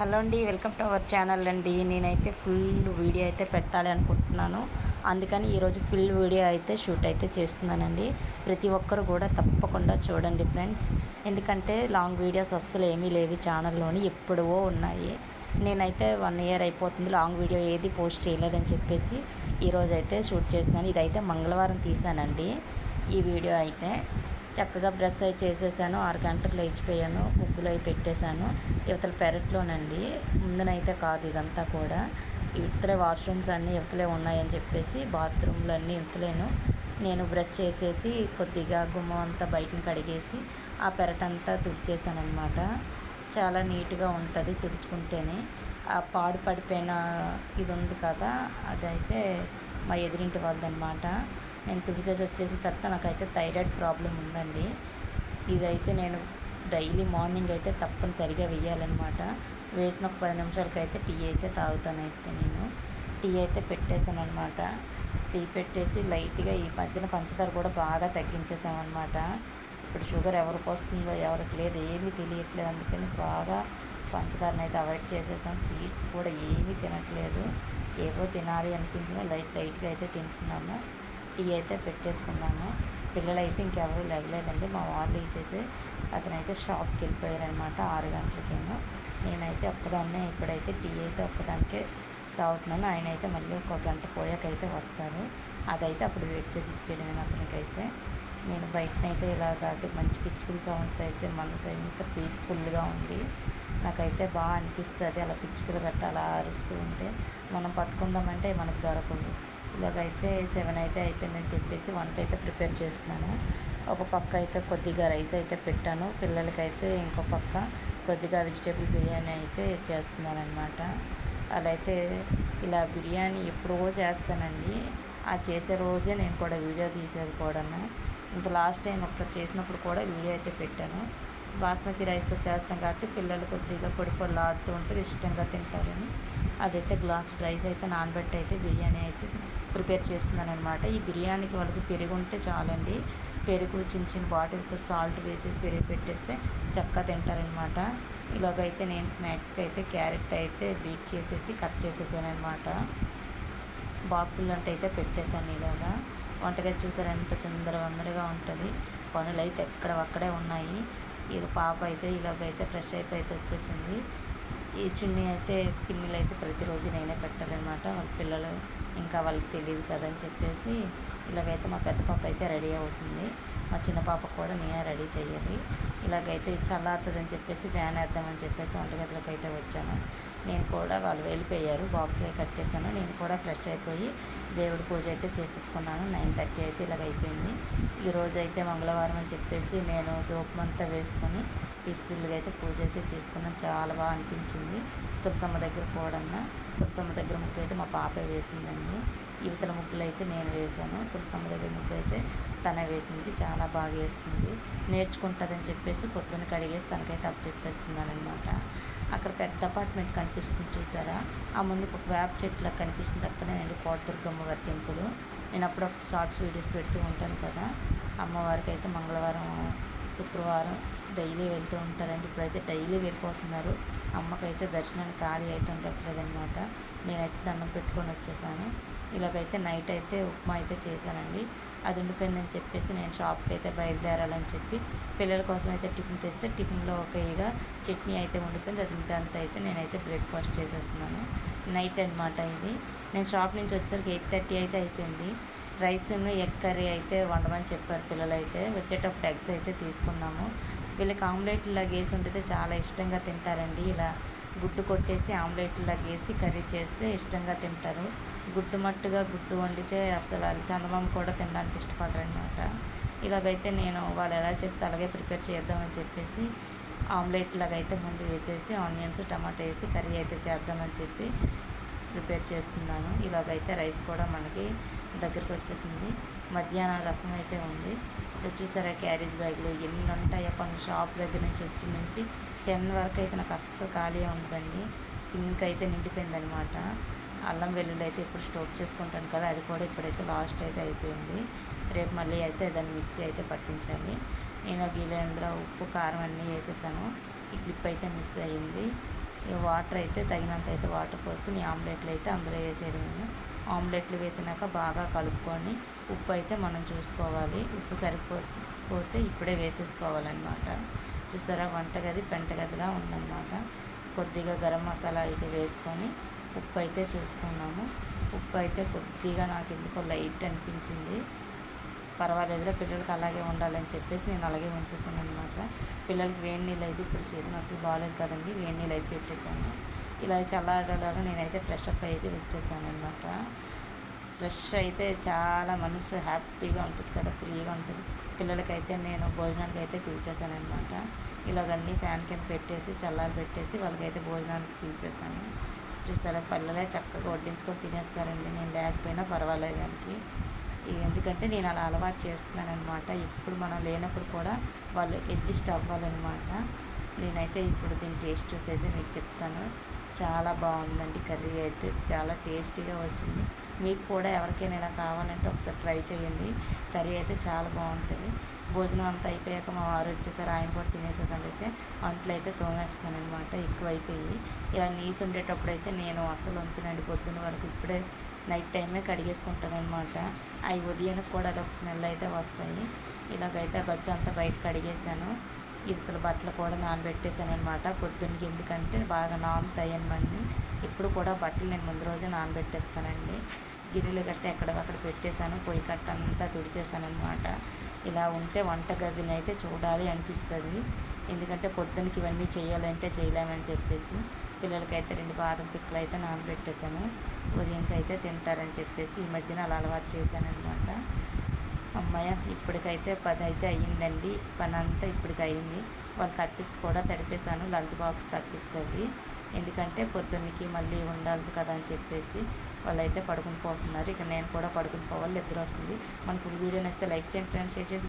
Hello అండి, welcome to our channel అండి. నేనైతే ఫుల్ వీడియో అయితే పెట్టాలి అనుకుంటున్నాను. అందుకని ఈరోజు ఫుల్ వీడియో అయితే షూట్ అయితే చేస్తున్నానండి. ప్రతి ఒక్కరు కూడా తప్పకుండా చూడండి ఫ్రెండ్స్. ఎందుకంటే లాంగ్ వీడియోస్ అస్సలు ఏమీ లేవు ఛానల్లోని, ఎప్పుడో ఉన్నాయి. నేనైతే 1 ఇయర్ అయిపోతుంది లాంగ్ వీడియో ఏది పోస్ట్ చేయలేదని చెప్పేసి ఈరోజు అయితే షూట్ చేస్తున్నాను. ఇదైతే మంగళవారం తీసానండి ఈ వీడియో అయితే. చక్కగా బ్రష్ అయి చేసేసాను, 6 గంటలకు లేచిపోయాను, ముగ్గులు అవి పెట్టేశాను. యువతల పెరట్లోనండి, ముందునైతే కాదు. ఇదంతా కూడా ఇవతలే వాష్రూమ్స్ అన్నీ ఇవతలే ఉన్నాయని చెప్పేసి బాత్రూమ్లు అన్నీ ఇవతలేను. నేను బ్రష్ చేసేసి కొద్దిగా గుమ్మం అంతా బయటని కడిగేసి ఆ పెరటంతా తుడిచేసాను అనమాట. చాలా నీట్గా ఉంటుంది తుడుచుకుంటేనే. ఆ పాడు పడిపోయిన ఇది ఉంది కదా, అదైతే మా ఎదురింటి వాళ్ళదనమాట. నేను తుడిసేసి వచ్చేసిన తర్వాత నాకైతే థైరాయిడ్ ప్రాబ్లం ఉందండి. ఇదైతే నేను డైలీ మార్నింగ్ అయితే తప్పనిసరిగా వేయాలన్నమాట. వేసిన ఒక 10 నిమిషాలకైతే టీ అయితే తాగుతానైతే నేను. టీ అయితే పెట్టేసాను అనమాట. టీ పెట్టేసి లైట్గా ఈ మధ్యన పంచదార కూడా బాగా తగ్గించేసామన్నమాట. ఇప్పుడు షుగర్ ఎవరికి వస్తుందో ఎవరికి లేదు ఏమీ తెలియట్లేదు. అందుకని బాగా పంచదారని అయితే అవాయిడ్ చేసేసాం. స్వీట్స్ కూడా ఏమీ తినట్లేదు. ఏవో తినాలి అనిపించినా లైట్గా అయితే తింటున్నాము. టీ అయితే పెట్టేసుకున్నాను. పిల్లలు అయితే ఇంకెవరు లేగలేదండి. మా వాళ్ళు అయితే అతనైతే షాప్కి వెళ్ళిపోయారనమాట 6 గంటలకేమో. నేనైతే ఒక్కదాన్నే ఇప్పుడైతే టీ అయితే ఒక్కదానికే తాగుతున్నాను. ఆయన అయితే మళ్ళీ ఒక గంట పోయాకైతే వస్తారు. అదైతే అప్పుడు వెయిట్ చేసి ఇచ్చేయడమే అతనికైతే. నేను బయటనైతే ఇలా తాగితే మంచి పిచ్చుకల సౌండ్తో అయితే మనసు ఎంత పీస్ఫుల్గా ఉంది. నాకైతే బాగా అనిపిస్తుంది అలా పిచ్చుకలు గట్ట అలా అరుస్తూ ఉంటే. మనం పట్టుకుందామంటే మనకు దొరకదు. ఇలాగైతే 7 అయితే అయిపోయిందని చెప్పేసి వంట అయితే ప్రిపేర్ చేస్తున్నాను. ఒక పక్క అయితే కొద్దిగా రైస్ అయితే పెట్టాను. పిల్లలకైతే ఇంకో పక్క కొద్దిగా వెజిటేబుల్ బిర్యానీ అయితే చేస్తున్నాను అనమాట. అలా అయితే ఇలా బిర్యానీ ఎప్పుడో చేస్తానండి. ఆ చేసే రోజే నేను కూడా వీడియో తీసేది కూడాను. ఇంత లాస్ట్ టైం ఒకసారి చేసినప్పుడు కూడా వీడియో అయితే పెట్టాను. బాస్మతి రైస్తో చేస్తాం కాబట్టి పిల్లలు కొద్దిగా పొడి పొడిలాడుతూ ఉంటే ఇష్టంగా తింటారని అదైతే గ్లాస్ రైస్ అయితే నానబెట్టి అయితే బిర్యానీ అయితే ప్రిపేర్ చేస్తున్నాను అనమాట. ఈ బిర్యానీకి వాళ్ళకి పెరుగు ఉంటే చాలండి. పెరుగు చిన్న బాటిల్స్ సాల్ట్ వేసేసి పెరుగు పెట్టేస్తే చక్కగా తింటారనమాట. ఇలాగైతే నేను స్నాక్స్కి అయితే క్యారెట్ అయితే బీట్ చేసేసి కట్ చేసేసాను అనమాట. బాక్సులు అంటే అయితే పెట్టేశాను. ఇలాగా వంటగది చూసారు ఎంత చిందరవందరగా ఉంటుంది. పనులు అయితే ఎక్కడక్కడే ఉన్నాయి. ఇది పాప అయితే ఇలాగైతే ఫ్రెష్ అయితే వచ్చేసింది. ఈ చున్నీ అయితే పిన్నులు అయితే ప్రతిరోజు నేనే పెట్టాలన్నమాట. వాళ్ళ పిల్లలు ఇంకా వాళ్ళకి తెలియదు కదని చెప్పేసి ఇలాగైతే మా పెద్ద పాప అయితే రెడీ అవుతుంది. మా చిన్న పాప కూడా నేనే రెడీ చేయాలి. ఇలాగైతే చల్లారుతుందని చెప్పేసి ఫ్యాన్ వేద్దామని చెప్పేసి వంటగదిలోకి అయితే వచ్చాను. నేను కూడా వాళ్ళు వెళ్ళిపోయారు, బాక్స్లో కట్టేస్తాను. నేను కూడా ఫ్రెష్ అయిపోయి దేవుడి పూజ అయితే చేసేసుకున్నాను. 9:30 అయితే ఇలాగ అయిపోయింది. ఈరోజు అయితే మంగళవారం అని చెప్పేసి నేను ధూపమంతా వేసుకొని పీస్ఫుల్గా అయితే పూజ అయితే చేసుకున్నాను. చాలా బాగా అనిపించింది. తులసమ్మ దగ్గర కూడన్నా తులసమ్మ దగ్గర ముగ్గు అయితే మా పాపే వేసిందండి. యువతల ముగ్గులు అయితే నేను వేసాను. తులసమ్మ దగ్గర ముగ్గు అయితే తనే వేసింది. చాలా బాగా వేస్తుంది. నేర్చుకుంటుందని చెప్పేసి పొద్దున్న కడిగేసి తనకైతే అప్పు చెప్పేస్తున్నాను అనమాట. అక్కడ పెద్ద అపార్ట్మెంట్ కనిపిస్తుంది చూసారా, ఆ ముందుకు ఒక వేప చెట్లకు కనిపిస్తుంది. అక్కడే నేను కోటదుర్గమ్మ వారి టెంపుల్. నేను అప్పుడప్పుడు షార్ట్స్ వీడియోస్ పెడుతూ ఉంటాను కదా. అమ్మవారికి అయితే మంగళవారం శుక్రవారం డైలీ వెళ్తూ ఉంటారండి. ఇప్పుడైతే డైలీ వెళ్ళిపోతున్నారు. అమ్మకైతే దర్శనానికి ఖాళీ అయితే ఉండట్లేదన్నమాట. నేనైతే దండం పెట్టుకొని వచ్చేసాను. ఇలాగైతే నైట్ అయితే ఉప్మా అయితే చేశానండి. అది ఉండిపోయిందని చెప్పేసి నేను షాప్కి అయితే బయలుదేరాలని చెప్పి పిల్లల కోసం అయితే టిఫిన్ తెస్తే టిఫిన్లో ఒకగా చట్నీ అయితే ఉండిపోయింది. అది ఇంత అయితే నేనైతే బ్రేక్ఫాస్ట్ చేసేస్తున్నాను. నైట్ అనమాట ఇది. నేను షాప్ నుంచి వచ్చేసరికి 8:30 అయితే అయిపోయింది. రైస్ను ఎగ్ కర్రీ అయితే వండమని చెప్పారు పిల్లలు. అయితే వచ్చేటప్పుడు ఎగ్స్ అయితే తీసుకున్నాము. వీళ్ళకి ఆమ్లెట్లా వేసి ఉంటే చాలా ఇష్టంగా తింటారండి. ఇలా గుడ్డు కొట్టేసి ఆమ్లెట్లా వేసి కర్రీ చేస్తే ఇష్టంగా తింటారు. గుడ్డు మట్టుగా గుడ్డు వండితే అసలు అది చందమామ కూడా తినడానికి ఇష్టపడరు అనమాట. ఇలాగైతే నేను వాళ్ళు ఎలా చెప్తే అలాగే ప్రిపేర్ చేద్దామని చెప్పేసి ఆమ్లెట్ లాగా అయితే ముందు వేసేసి ఆనియన్స్ టమాటా వేసి కర్రీ అయితే చేద్దామని చెప్పి ప్రిపేర్ చేస్తున్నాను. ఇలాగైతే రైస్ కూడా మనకి దగ్గరికి వచ్చేసింది. మధ్యాహ్నం రసం అయితే ఉంది. ఇక్కడ చూసారా క్యారేజ్ బ్యాగులు ఎన్ని ఉంటాయో. కొన్ని షాప్ దగ్గర నుంచి 10 వరకు అయితే నాకు అస్సలు ఖాళీ ఉంటుందండి. సింక్ అయితే నిండిపోయిందనమాట. అల్లం వెల్లుల్లి అయితే ఇప్పుడు స్టోర్ చేసుకుంటాను కదా, అది కూడా ఇప్పుడైతే లాస్ట్ అయితే అయిపోయింది. రేపు మళ్ళీ అయితే దాన్ని మిక్సీ అయితే పట్టించాలి. నేను గిన్నెలో ఉప్పు కారం అన్నీ వేసేసాను. ఈ క్లిప్ అయితే మిస్ అయ్యింది. ఈ వాటర్ అయితే తగినంత అయితే వాటర్ పోసుకుని ఆమ్లెట్లు అయితే అందులో వేసేయడమే. ఆమ్లెట్లు వేసినాక బాగా కలుపుకొని ఉప్పు అయితే మనం చూసుకోవాలి. ఉప్పు సరిపోతే ఇప్పుడే వేసేసుకోవాలన్నమాట. చూసారా, వంటగది పెంటగదిలా ఉందన్నమాట. కొద్దిగా గరం మసాలా అయితే వేసుకొని ఉప్పు అయితే చూసుకున్నాము. ఉప్పు అయితే కొద్దిగా నాకు ఎందుకో లైట్ అనిపించింది. పర్వాలేదురా, పిల్లలకి అలాగే ఉండాలని చెప్పేసి నేను అలాగే ఉంచేసాను అనమాట. పిల్లలకి వేడి నీళ్ళు అయితే ఇప్పుడు సీజన్ అసలు బాగాలేదు కదండి, వేడి నీళ్ళు అయితే పెట్టేశాను. ఇలా చల్లారలాగా నేనైతే ఫ్రెష్ అప్ అయితే వచ్చేసాను అనమాట. ఫ్రెష్ అయితే చాలా మనసు హ్యాపీగా ఉంటుంది కదా, ఫ్రీగా ఉంటుంది. పిల్లలకైతే నేను భోజనానికి అయితే పిలిచేసాను అనమాట. ఇలాగన్నీ ఫ్యాన్ కింద పెట్టేసి చల్లారి పెట్టేసి వాళ్ళకైతే భోజనానికి పిలిచేసాను. చూసారా, పిల్లలే చక్కగా వడ్డించుకొని తినేస్తారండి, నేను లేకపోయినా పర్వాలేదు దానికి. ఎందుకంటే నేను అలా అలవాటు చేస్తున్నాను అనమాట. ఇప్పుడు మనం లేనప్పుడు కూడా వాళ్ళు అడ్జస్ట్ అవ్వాలన్నమాట. నేనైతే ఇప్పుడు దీని టేస్ట్ చూసి అయితే మీకు చెప్తాను. చాలా బాగుందండి, కర్రీ అయితే చాలా టేస్టీగా వచ్చింది. మీకు కూడా ఎవరికైనా ఇలా కావాలంటే ఒకసారి ట్రై చేయండి. కర్రీ అయితే చాలా బాగుంటుంది. భోజనం అంతా అయిపోయాక మా వారు వచ్చేసారు, ఆయన కూడా తినేసేదాన్ని అయితే అంట్లు అయితే తోమేస్తున్నాను అనమాట. ఎక్కువైపోయి ఇలా నీసు ఉండేటప్పుడు అయితే నేను అస్సలు ఉంచనండి, పొద్దున్న వరకు. ఇప్పుడే నైట్ టైమే కడిగేసుకుంటాను అనమాట. అవి ఉదయానికి కూడా అదొక స్మెల్ అయితే వస్తాయి. ఇలాగైతే గచ్చు అంతా బయట కడిగేసాను. ఇరుకుల బట్టలు కూడా నానబెట్టేసాను అనమాట పొద్దున్నకి. ఎందుకంటే బాగా నానుతాయి అనమాట. ఇప్పుడు కూడా బట్టలు నేను ముందు రోజే నానబెట్టేస్తానండి. గిన్నెలు గట్ట ఎక్కడక్కడ పెట్టేశాను, పొయ్యి కట్ట అంతా తుడిచేసాను అనమాట. ఇలా ఉంటే వంటగదిని అయితే చూడాలి అనిపిస్తుంది. ఎందుకంటే పొద్దునకి ఇవన్నీ చేయాలంటే చేయలేమని చెప్పేసి పిల్లలకైతే 2 బాదం పిక్కలు అయితే నానబెట్టేశాను. ఉదయంకి అయితే తింటారని చెప్పేసి ఈ మధ్యన అలా అలవాటు చేశాను అనమాట. అమ్మాయ ఇప్పటికైతే 10 అయితే అయ్యిందండి. పని అంతా ఇప్పటికి అయింది. వాళ్ళ కర్చిప్స్ కూడా తడిపేశాను, లంచ్ బాక్స్ కర్చిప్స్ అవి. ఎందుకంటే పొద్దున్నకి మళ్ళీ ఉండాలి కదా అని చెప్పేసి వాళ్ళైతే పడుకుని పోతున్నారు. ఇక నేను కూడా పడుకుని పోవాలి, నిద్ర వస్తుంది. మన ఫుల్ వీడియో నచ్చితే లైక్ చేయండి ఫ్రెండ్స్, షేర్ చేసి